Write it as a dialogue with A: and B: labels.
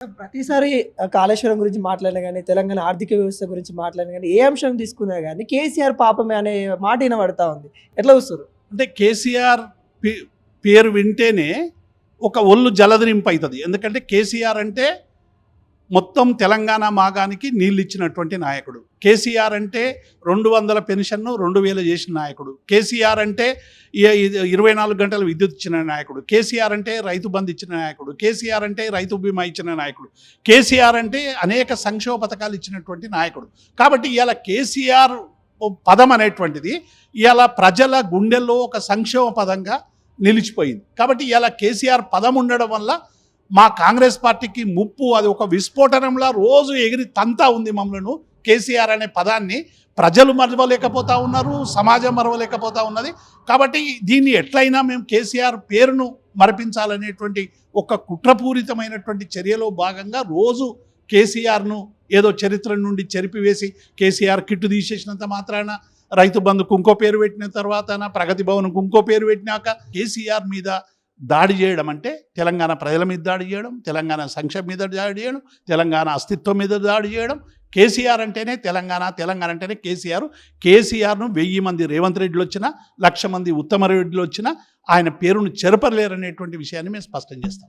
A: ప్రతిసారి కాళేశ్వరం గురించి మాట్లాడినా గానీ, తెలంగాణ ఆర్థిక వ్యవస్థ గురించి మాట్లాడినా గానీ, ఏ అంశం తీసుకున్నా గానీ కేసీఆర్ పాపమే అనే మాట వినబడతా ఉంది. ఎట్లా చూస్తుర్రు?
B: అంటే కేసీఆర్ పేరు వింటేనే ఒక ఒళ్ళు జలధరింపవుతుంది. ఎందుకంటే కేసీఆర్ అంటే మొత్తం తెలంగాణ మాగానికి నీళ్ళు ఇచ్చినటువంటి నాయకుడు. కేసీఆర్ అంటే 200 పెన్షన్ను 2000 చేసిన నాయకుడు. కేసీఆర్ అంటే 24 గంటల విద్యుత్ ఇచ్చిన నాయకుడు. కేసీఆర్ అంటే రైతు బంధు ఇచ్చిన నాయకుడు. కేసీఆర్ అంటే రైతు బీమా ఇచ్చిన నాయకుడు. కేసీఆర్ అంటే అనేక సంక్షేమ పథకాలు ఇచ్చినటువంటి నాయకుడు. కాబట్టి ఇవాళ కేసీఆర్ పదం అనేటువంటిది ఇవాళ ప్రజల గుండెల్లో ఒక సంక్షేమ పదంగా నిలిచిపోయింది. కాబట్టి ఇవాళ కేసీఆర్ పదం ఉండడం వల్ల మా కాంగ్రెస్ పార్టీకి ముప్పు, అది ఒక విస్ఫోటనంలా రోజు ఎగిరి తంతా ఉంది. మమ్మల్ని కేసీఆర్ అనే పదాన్ని ప్రజలు మరవలేకపోతా ఉన్నారు, సమాజం మరవలేకపోతా ఉన్నది. కాబట్టి దీన్ని ఎట్లయినా మేము కేసీఆర్ పేరును మరపించాలనేటువంటి ఒక కుట్రపూరితమైనటువంటి చర్యలో భాగంగా రోజు కేసీఆర్ను ఏదో చరిత్ర నుండి చెరిపివేసి కేసీఆర్ కిట్టు తీసేసినంత మాత్రాన, రైతు బంధుకు ఇంకో పేరు పెట్టిన తర్వాత, ప్రగతి భవన్కు ఇంకో పేరు పెట్టినాక కేసీఆర్ మీద దాడి చేయడం అంటే తెలంగాణ ప్రజల మీద దాడి చేయడం, తెలంగాణ సంక్షేమం మీద దాడి చేయడం, తెలంగాణ అస్తిత్వం మీద దాడి చేయడం. కేసీఆర్ అంటేనే తెలంగాణ, తెలంగాణ అంటేనే కేసీఆర్. కేసీఆర్ను 1000 మంది రేవంత్ రెడ్డిలు వచ్చినా, 1,00,000 మంది ఉత్తమ రెడ్డిలు వచ్చినా ఆయన పేరును చెరపలేరనేటువంటి విషయాన్ని మేము స్పష్టం చేస్తాం.